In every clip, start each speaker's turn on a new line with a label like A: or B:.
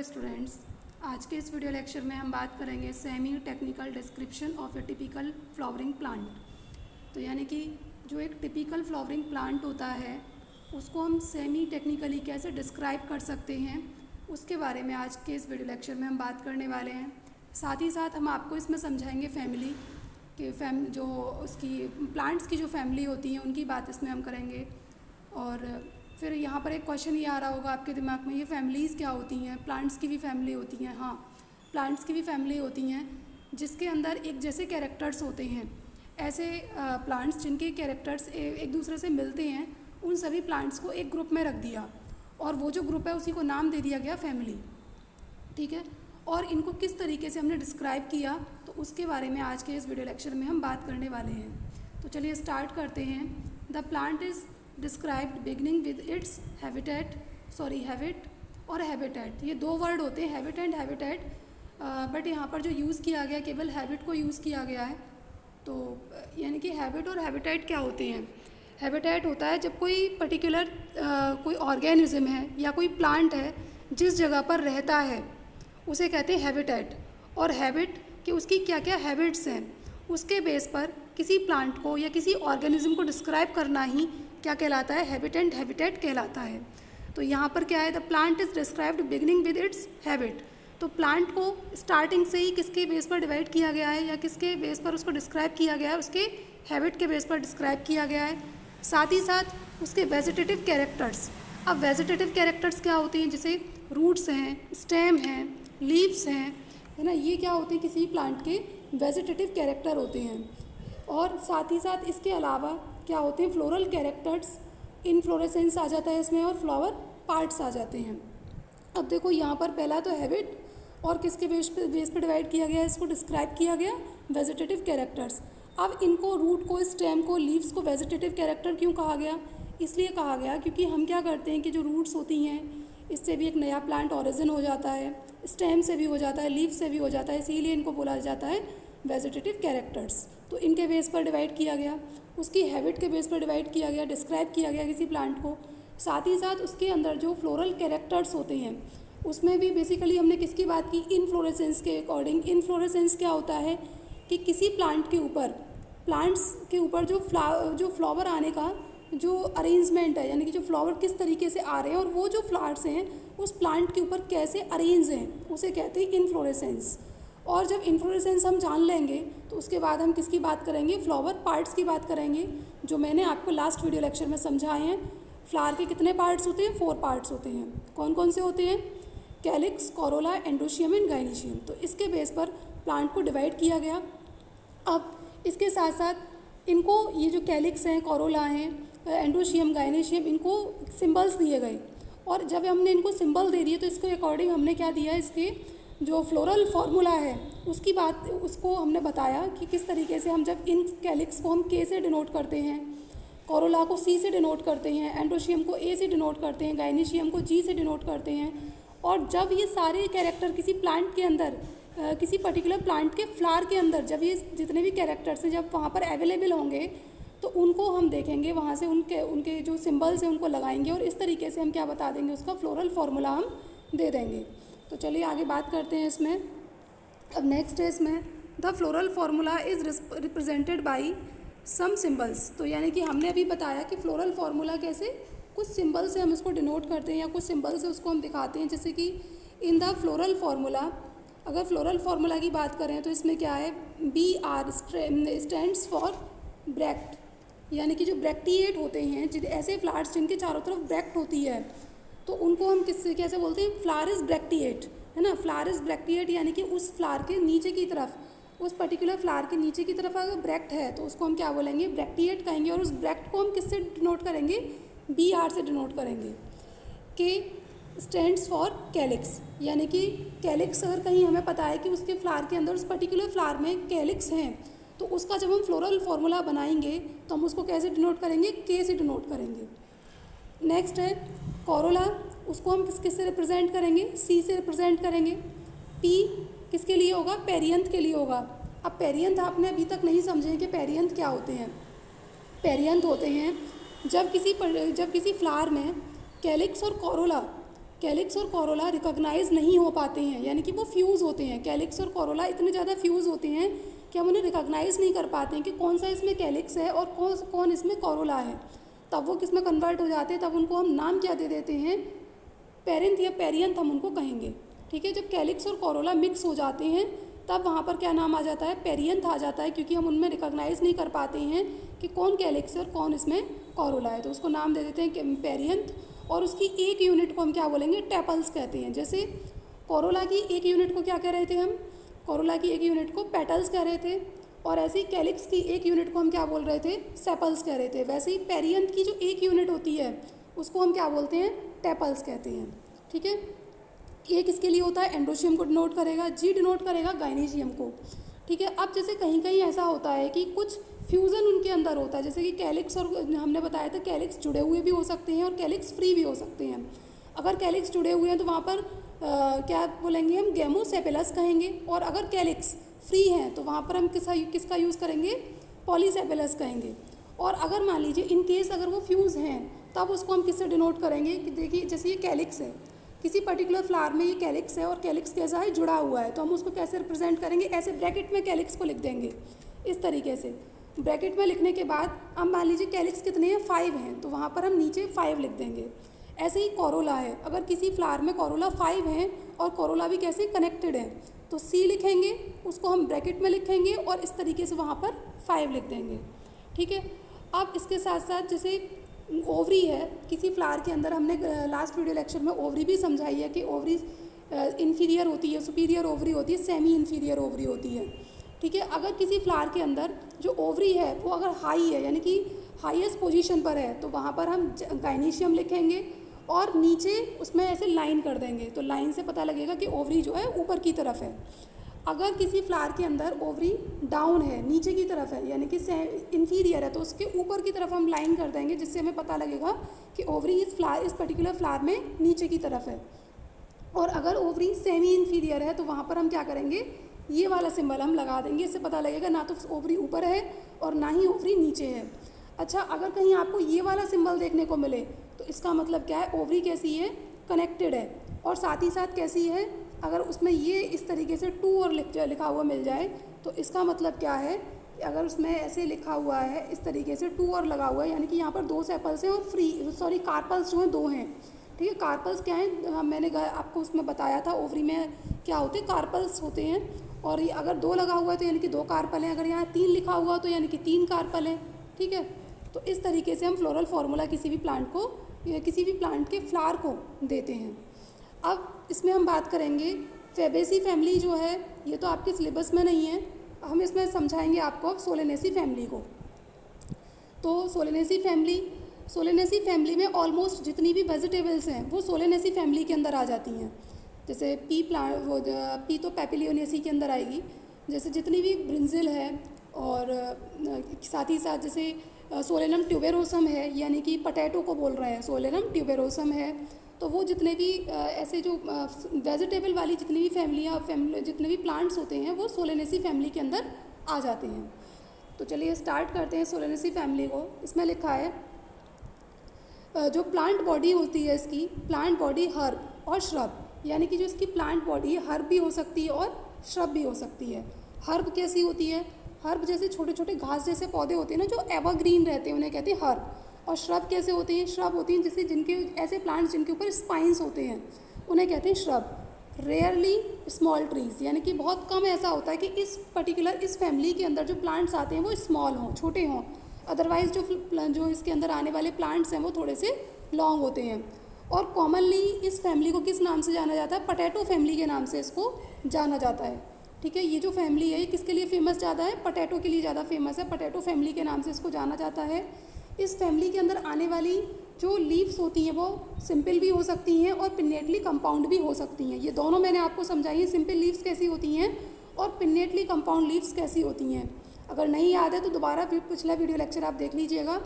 A: Students, आज के इस वीडियो लेक्चर में हम बात करेंगे semi technical description of A typical flowering plant. तो यानी कि जो एक टिपिकल फ्लावरिंग प्लांट होता है उसको हम सेमी टेक्निकली कैसे डिस्क्राइब कर सकते हैं, उसके बारे में आज के इस वीडियो लेक्चर में हम बात करने वाले हैं। साथ ही साथ हम आपको इसमें समझाएंगे फैमिली के जो उसकी प्लांट्स की जो फैमिली होती है उनकी बात इसमें हम करेंगे। और फिर यहाँ पर एक क्वेश्चन ये आ रहा होगा आपके दिमाग में, ये फैमिलीज़ क्या होती हैं? प्लांट्स की भी फैमिली होती हैं। हाँ, प्लांट्स की भी फैमिली होती हैं जिसके अंदर एक जैसे कैरेक्टर्स होते हैं। ऐसे प्लांट्स जिनके कैरेक्टर्स एक दूसरे से मिलते हैं, उन सभी प्लांट्स को एक ग्रुप में रख दिया और वो जो ग्रुप है उसी को नाम दे दिया गया फैमिली। ठीक है, और इनको किस तरीके से हमने डिस्क्राइब किया तो उसके बारे में आज के इस वीडियो लेक्चर में हम बात करने वाले हैं। तो चलिए स्टार्ट करते हैं। The plant is described beginning with its habit और हैबिटेट। ये दो वर्ड होते हैं, हैबिट एंड हैबिटेट, बट यहाँ पर जो यूज़ किया गया केवल हैबिट को यूज़ किया गया है। तो यानी कि हैबिट और हैबिटेट क्या होते हैं? हैबिटेट होता है जब कोई पर्टिकुलर कोई ऑर्गेनिज्म है या कोई प्लांट है जिस जगह पर रहता है उसे कहते हैं हैबिटेट। और हैबिट कि उसकी क्या क्या हैबिट्स हैं, उसके बेस पर किसी प्लांट को या किसी ऑर्गेनिज्म को डिस्क्राइब करना ही क्या कहलाता है? हैबिट एंड हैबिटेट कहलाता है। तो यहाँ पर क्या है? The plant is described beginning with its habit. तो प्लांट को स्टार्टिंग से ही किसके बेस पर डिवाइड किया गया है या किसके बेस पर उसको डिस्क्राइब किया गया है? उसके हैबिट के बेस पर डिस्क्राइब किया गया है। साथ ही साथ उसके वेजिटेटिव कैरेक्टर्स। अब वेजिटेटिव कैरेक्टर्स क्या होते हैं? जैसे रूट्स हैं, स्टेम हैं, लीव्स हैं, है ना, ये क्या होते हैं? किसी प्लांट के वेजिटेटिव कैरेक्टर होते हैं। और साथ ही साथ इसके अलावा क्या होते हैं? फ्लोरल कैरेक्टर्स, इनफ्लोरेसेंस आ जाता है इसमें और फ्लावर पार्ट्स आ जाते हैं। अब देखो यहाँ पर पहला तो हैबिट और किसके बेस पे डिवाइड किया गया है, इसको डिस्क्राइब किया गया वेजिटेटिव कैरेक्टर्स। अब इनको रूट को, स्टेम को, लीव्स को वेजिटेटिव कैरेक्टर क्यों कहा गया? इसलिए कहा गया क्योंकि हम क्या करते हैं कि जो रूट्स होती हैं इससे भी एक नया प्लांट ऑरिजिन हो जाता है, स्टेम से भी हो जाता है, लीव से भी हो जाता है, इसीलिए इनको बोला जाता है वेजिटेटिव कैरेक्टर्स। तो इनके बेस पर डिवाइड किया गया, उसकी हैबिट के बेस पर डिवाइड किया गया, डिस्क्राइब किया गया किसी प्लांट को। साथ ही साथ उसके अंदर जो फ्लोरल कैरेक्टर्स होते हैं उसमें भी बेसिकली हमने किसकी बात की? इनफ्लोरेसेंस के अकॉर्डिंग। इनफ्लोरेसेंस क्या होता है कि किसी प्लांट्स के ऊपर जो फ्लावर आने का जो अरेंजमेंट है, यानी कि जो फ्लावर किस तरीके से आ रहे हैं और वो जो फ्लावर्स हैं उस प्लांट के ऊपर कैसे अरेंज हैं, उसे कहते हैं इनफ्लोरेसेंस। और जब इन्फ्लोरेसेंस हम जान लेंगे तो उसके बाद हम किसकी बात करेंगे? फ्लावर पार्ट्स की बात करेंगे, जो मैंने आपको लास्ट वीडियो लेक्चर में समझाए हैं। फ्लावर के कितने पार्ट्स होते हैं? 4 पार्ट्स होते हैं। कौन कौन से होते हैं? Calyx, Corolla, androecium and gynoecium. तो इसके बेस पर प्लांट को डिवाइड किया गया। अब इसके साथ साथ इनको, ये जो कैलिक्स हैं, कोरोला हैं, एंड्रोशियम, गाइनीशियम, इनको सिंबल्स दिए गए। और जब हमने इनको सिंबल दे दिए तो इसके अकॉर्डिंग हमने क्या दिया? इसके जो फ्लोरल फार्मूला है उसको हमने बताया कि किस तरीके से हम जब इन कैलिक्स को हम के से डिनोट करते हैं, कोरोला को सी से डिनोट करते हैं, एंड्रोशियम को ए से डिनोट करते हैं, गाइनीशियम को जी से डिनोट करते हैं। और जब ये सारे कैरेक्टर किसी प्लांट के अंदर, किसी पर्टिकुलर प्लांट के फ्लावर के अंदर, जब ये जितने भी कैरेक्टर्स हैं जब वहाँ पर अवेलेबल होंगे तो उनको हम देखेंगे, वहाँ से उनके जो सिंबल्स हैं उनको लगाएंगे और इस तरीके से हम क्या बता देंगे? उसका फ्लोरल फार्मूला हम दे देंगे। तो चलिए आगे बात करते हैं इसमें। अब नेक्स्ट है इसमें, the floral formula is represented by some symbols. तो यानी कि हमने अभी बताया कि फ्लोरल फार्मूला कैसे कुछ सिंबल से हम इसको डिनोट करते हैं या कुछ सिंबल से उसको हम दिखाते हैं। जैसे कि इन द फ्लोरल फार्मूला, अगर फ्लोरल फार्मूला की बात करें तो इसमें क्या है? BR स्टैंड्स फॉर ब्रैक्ट, यानी कि जो ब्रैक्टिएट होते हैं, ऐसे फ्लावर्स जिनके चारों तरफ ब्रैक्ट होती है तो उनको हम कैसे बोलते हैं? फ्लावर इज ब्रैक्टिएट, है ना। फ्लावर इज ब्रैक्टिएट यानी कि उस फ्लावर के नीचे की तरफ, उस पर्टिकुलर फ्लावर के नीचे की तरफ अगर ब्रैक्ट है तो उसको हम क्या बोलेंगे? ब्रैक्टिएट कहेंगे। और उस ब्रैक्ट को हम किससे डिनोट करेंगे? BR से डिनोट करेंगे। के स्टैंड्स फॉर कैलिक्स, यानी कि कैलिक्स अगर कहीं हमें पता है कि उसके फ्लावर के अंदर, उस पर्टिकुलर फ्लावर में कैलिक्स हैं, तो उसका जब हम फ्लोरल फार्मूला बनाएंगे तो हम उसको कैसे डिनोट करेंगे? के से डिनोट करेंगे। नेक्स्ट है कोरोला, उसको हम किससे रिप्रेजेंट करेंगे? सी से रिप्रेजेंट करेंगे। पी किसके लिए होगा? पेरियंथ के लिए होगा। अब पेरियंथ आपने अभी तक नहीं समझे कि पेरियंथ क्या होते हैं। पेरियंथ होते हैं जब किसी फ्लावर में कैलिक्स और कोरोला कैलिक्स और कोरोला रिकॉग्नाइज नहीं हो पाते हैं, यानी कि वो फ्यूज़ होते हैं। कैलिक्स और कोरोला इतने ज़्यादा फ्यूज़ होते हैं कि हम उन्हें रिकॉग्नाइज नहीं कर पाते हैं कि कौन सा इसमें कैलिक्स है और कौन इसमें कोरोला है। तब वो किस में कन्वर्ट हो जाते हैं, तब उनको हम नाम क्या दे देते हैं, पेरेंथ या पेरियंथ हम उनको कहेंगे। ठीक है, जब कैलिक्स और कोरोला मिक्स हो जाते हैं तब वहाँ पर क्या नाम आ जाता है, पेरियंथ आ जाता है, क्योंकि हम उनमें रिकॉग्नाइज नहीं कर पाते हैं कि कौन कैलिक्स है और कौन इसमें कोरोला है, तो उसको नाम दे देते हैं पेरियंथ। और उसकी एक यूनिट को हम क्या बोलेंगे, टेपल्स कहते हैं। जैसे कोरोला की एक यूनिट को क्या कह रहे थे हम, कोरोला की एक यूनिट को पेटल्स कह रहे थे, और ऐसे ही कैलिक्स की एक यूनिट को हम क्या बोल रहे थे, सेपल्स कह रहे थे। वैसे ही पेरियंथ की जो एक यूनिट होती है उसको हम क्या बोलते हैं, टेपल्स कहते हैं। ठीक है, एक इसके लिए होता है एंडोशियम को डिनोट करेगा, जी डिनोट करेगा गाइनीशियम को। ठीक है, अब जैसे कहीं कहीं ऐसा होता है कि कुछ फ्यूज़न उनके अंदर होता है, जैसे कि कैलिक्स, और हमने बताया था कैलिक्स जुड़े हुए भी हो सकते हैं और कैलिक्स फ्री भी हो सकते हैं। अगर कैलिक्स जुड़े हुए हैं तो वहाँ पर क्या बोलेंगे हम, गेमोसेपेलस कहेंगे, और अगर कैलिक्स फ्री हैं तो वहाँ पर हम किसका यूज़ करेंगे, पॉलीसेपेलस कहेंगे। और अगर मान लीजिए इन केस अगर वो फ्यूज़ हैं तब उसको हम किससे डिनोट करेंगे, कि देखिए जैसे ये कैलिक्स है, किसी पर्टिकुलर फ्लावर में ये कैलिक्स है और कैलिक्स कैसा है, जुड़ा हुआ है, तो हम उसको कैसे रिप्रेजेंट करेंगे, ऐसे ब्रैकेट में कैलिक्स को लिख देंगे इस तरीके से। ब्रैकेट में लिखने के बाद अब मान लीजिए कैलिक्स कितने हैं, 5 हैं, तो वहाँ पर हम नीचे 5 लिख देंगे। ऐसे ही कोरोला है, अगर किसी फ्लावर में कोरोला 5 हैं और कोरोला भी कैसे कनेक्टेड है, तो C लिखेंगे, उसको हम ब्रैकेट में लिखेंगे और इस तरीके से वहाँ पर 5 लिख देंगे। ठीक है, अब इसके साथ साथ जैसे ओवरी है किसी फ्लावर के अंदर, हमने लास्ट वीडियो लेक्चर में ओवरी भी समझाई है कि ओवरी इन्फीरियर होती है, सुपीरियर ओवरी होती है, सेमी इन्फीरियर ओवरी होती है। ठीक है, अगर किसी फ्लावर के अंदर जो ओवरी है वो अगर हाई है, यानी कि हाईएस्ट पोजीशन पर है, तो वहाँ पर हम गाइनीशियम लिखेंगे और नीचे उसमें ऐसे लाइन कर देंगे, तो लाइन से पता लगेगा कि ओवरी जो है ऊपर की तरफ है। अगर किसी फ्लावर के अंदर ओवरी डाउन है, नीचे की तरफ है, यानी कि इन्फीरियर है, तो उसके ऊपर की तरफ हम लाइन कर देंगे, जिससे हमें पता लगेगा कि ओवरी इस पर्टिकुलर फ्लावर में नीचे की तरफ है। और अगर ओवरी सेमी इन्फीरियर है तो वहाँ पर हम क्या करेंगे, ये वाला सिंबल हम लगा देंगे, इससे पता लगेगा ना तो ओवरी ऊपर है और ना ही ओवरी नीचे है। अच्छा, अगर कहीं आपको ये वाला सिंबल देखने को मिले तो इसका मतलब क्या है, ओवरी कैसी है, कनेक्टेड है, और साथ ही साथ कैसी है, अगर उसमें ये इस तरीके से 2 और लिखा हुआ मिल जाए तो इसका मतलब क्या है, अगर उसमें ऐसे लिखा हुआ है इस तरीके से 2 और लगा हुआ है, यानी कि यहाँ पर 2 सेपल्स हैं और कार्पल्स जो हैं 2 हैं। ठीक है, कार्पल्स क्या है, मैंने आपको उसमें बताया था ओवरी में क्या होते हैं, कार्पल्स होते हैं, और ये अगर 2 लगा हुआ है तो यानी कि 2 कार्पल हैं, अगर यहाँ 3 लिखा हुआ तो यानी कि 3 कार्पल हैं। ठीक है, तो इस तरीके से हम फ्लोरल फार्मूला किसी भी प्लांट को, किसी भी प्लांट के फ्लावर को देते हैं। अब इसमें हम बात करेंगे फेबेसी फैमिली जो है, ये तो आपके सिलेबस में नहीं है, हम इसमें समझाएंगे आपको अब सोलेनेसी फैमिली को। तो सोलेनेसी फैमिली में ऑलमोस्ट जितनी भी वेजिटेबल्स हैं वो सोलेनेसी फैमिली के अंदर आ जाती हैं। जैसे पी तो पैपिलियोनेसी के अंदर आएगी, जैसे जितनी भी ब्रिंजिल है, और साथ ही साथ जैसे सोलेनम ट्यूबेरोसम है, यानी कि पटैटो को बोल रहे हैं, सोलेनम ट्यूबेरोसम है, तो वो जितने भी ऐसे जो वेजिटेबल वाली जितनी भी जितने भी प्लांट्स होते हैं वो सोलेनेसी फैमिली के अंदर आ जाते हैं। तो चलिए स्टार्ट करते हैं सोलेनेसी फैमिली को। इसमें लिखा है जो प्लांट बॉडी होती है इसकी, प्लांट बॉडी हर्ब और श्रब, यानी कि जो इसकी प्लांट बॉडी है हर्ब भी हो सकती है और श्रब भी हो सकती है। हर्ब कैसी होती है, हर्ब जैसे छोटे छोटे घास जैसे पौधे होते हैं ना जो एवरग्रीन रहते हैं, उन्हें कहते हैं हर्ब। और श्रब कैसे होते हैं, श्रब होती हैं जैसे जिनके ऐसे प्लांट्स जिनके ऊपर स्पाइंस होते हैं, उन्हें कहते हैं श्रब। रेयरली स्मॉल ट्रीज, यानी कि बहुत कम ऐसा होता है कि इस फैमिली के अंदर जो प्लांट्स आते हैं वो स्मॉल हों, छोटे हों, अदरवाइज जो इसके अंदर आने वाले प्लांट्स हैं वो थोड़े से लॉन्ग होते हैं। और कॉमनली इस फैमिली को किस नाम से जाना जाता है, पटैटो फैमिली के नाम से इसको जाना जाता है। ठीक है, ये जो फैमिली है ये किसके लिए फेमस ज़्यादा है, पटैटो के लिए ज़्यादा फेमस है, पटैटो फैमिली के नाम से इसको जाना जाता है। इस फैमिली के अंदर आने वाली जो लीव्स होती हैं वो सिंपल भी हो सकती हैं और पिन्नेटली कंपाउंड भी हो सकती हैं। ये दोनों मैंने आपको समझाई है, सिंपल लीव्स कैसी होती हैं और पिन्नेटली कंपाउंड लीव्स कैसी होती हैं। अगर नहीं याद है तो दोबारा फिर पिछला वीडियो लेक्चर आप देख लीजिएगा।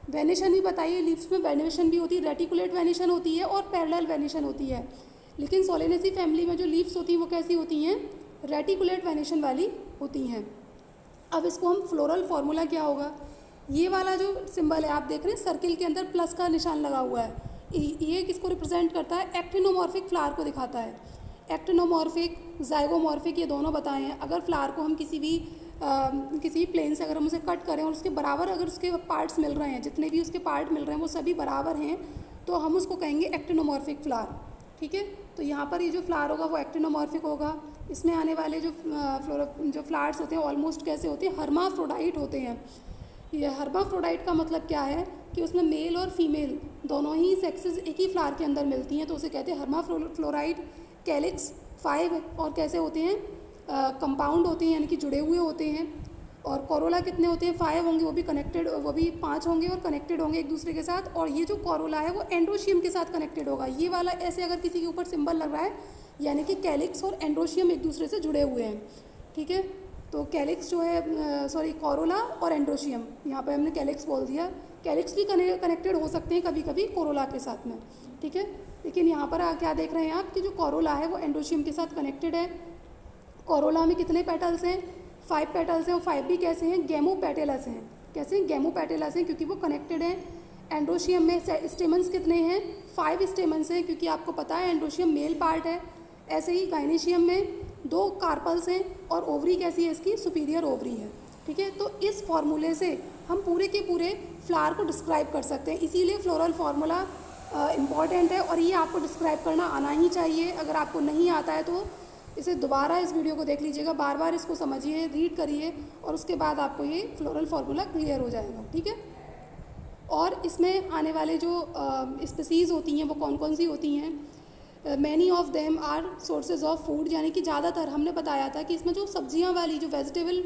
A: वेनिशन भी बताइए, लीव्स में वेनिशन भी होती है, रेटिकुलेट वेनिशन होती है और पैरेलल वेनिशन होती है। लेकिन सोलेनेसी फैमिली में जो लीव्स होती हैं वो कैसी होती हैं, रेटिकुलेट वेनिशन वाली होती हैं। अब इसको हम फ्लोरल फार्मूला क्या होगा, ये वाला जो सिंबल है आप देख रहे हैं सर्किल के अंदर प्लस का निशान लगा हुआ है, ये किसको रिप्रेजेंट करता है? एक्टिनोमॉर्फिक फ्लावर को दिखाता है। एक्टिनोमॉर्फिक, जाइगोमॉर्फिक, ये दोनों बताए हैं। अगर फ्लावर को हम किसी भी प्लेन से अगर हम उसे कट करें और उसके बराबर अगर उसके पार्ट्स मिल रहे हैं, जितने भी उसके पार्ट मिल रहे हैं वो सभी बराबर हैं, तो हम उसको कहेंगे एक्टिनोमॉर्फिक फ्लावर। ठीक है, तो यहाँ पर ये जो फ्लावर होगा वो एक्टिनोमॉर्फिक होगा। इसमें आने वाले जो फ्लावर्स होते हैं ऑलमोस्ट कैसे होते हैं? हर्माफ्रोडाइट होते हैं। ये हर्माफ्रोडाइट का मतलब क्या है कि उसमें मेल और फीमेल दोनों ही सेक्सेस एक ही फ्लावर के अंदर मिलती हैं, तो उसे कहते हैं हर्माफ्लोराइट। कैलिक्स 5 और कैसे होते हैं? कंपाउंड होते हैं, यानी कि जुड़े हुए होते हैं। और कोरोला कितने होते हैं? 5 होंगे, वो भी कनेक्टेड, वो भी 5 होंगे और कनेक्टेड होंगे एक दूसरे के साथ। और ये जो कोरोला है वो एंड्रोशियम के साथ कनेक्टेड होगा। ये वाला ऐसे अगर किसी के ऊपर सिंबल लग रहा है, यानी कि कैलिक्स और एंड्रोशियम एक दूसरे से जुड़े हुए हैं। ठीक है, तो कैलिक्स जो है, सॉरी, कोरोला और एंड्रोशियम, यहाँ पर हमने कैलिक्स बोल दिया। कैलिक्स भी कनेक्टेड हो सकते हैं कभी कभी कोरोला के साथ में। ठीक है, लेकिन यहाँ पर क्या देख रहे हैं आप कि जो कोरोला है वो एंड्रोशियम के साथ कनेक्टेड है। कोरोला में कितने पेटल्स हैं? 5 पेटल्स हैं, और 5 भी कैसे हैं? गैमोपेटेलस हैं। कैसे हैं? गैमोपेटेलस हैं, क्योंकि वो कनेक्टेड हैं। एंड्रोशियम में स्टेमन्स कितने हैं? 5 स्टेमन्स हैं, क्योंकि आपको पता है एंड्रोशियम मेल पार्ट है। ऐसे ही गाइनेशियम में 2 कार्पल्स हैं, और ओवरी कैसी है इसकी? सुपीरियर ओवरी है। ठीक है, तो इस फॉर्मूले से हम पूरे के पूरे फ्लावर को डिस्क्राइब कर सकते हैं। इसीलिए फ्लोरल फार्मूला इम्पॉर्टेंट है, और ये आपको डिस्क्राइब करना आना ही चाहिए। अगर आपको नहीं आता है तो इसे दोबारा इस वीडियो को देख लीजिएगा, बार बार इसको समझिए, रीड करिए, और उसके बाद आपको ये फ्लोरल फार्मूला क्लियर हो जाएगा। ठीक है, और इसमें आने वाले जो स्पीसीज़ होती हैं वो कौन कौन सी होती हैं? Many of them are sources of food, यानी कि ज़्यादातर हमने बताया था कि इसमें जो सब्जियां वाली जो वेजिटेबल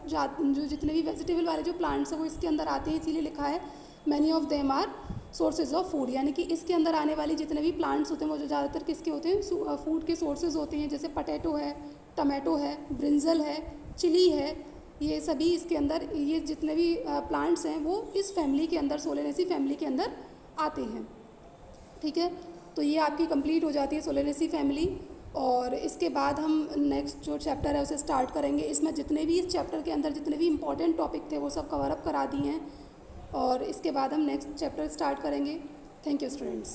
A: जो जितने भी वेजिटेबल वाले जो प्लांट्स हैं वो इसके अंदर आते हैं, इसीलिए लिखा है many of them are sources of food, यानी कि इसके अंदर आने वाली जितने भी प्लांट्स होते हैं वो जो ज़्यादातर किसके होते हैं? फूड के सोर्सेज होते हैं। जैसे पटेटो है, टमाटो है, ब्रिंजल है, चिली है, ये सभी इसके अंदर, ये जितने भी प्लांट्स हैं वो इस फैमिली के अंदर, सोलेनेसी फैमिली के अंदर आते हैं। ठीक है, तो ये आपकी कंप्लीट हो जाती है सोलेनेसी फैमिली। और इसके बाद हम नेक्स्ट जो चैप्टर है उसे स्टार्ट करेंगे। इसमें जितने भी इस चैप्टर के अंदर जितने भी इंपॉर्टेंट टॉपिक थे वो सब कवर अप करा दिए हैं, और इसके बाद हम नेक्स्ट चैप्टर स्टार्ट करेंगे। Thank you students.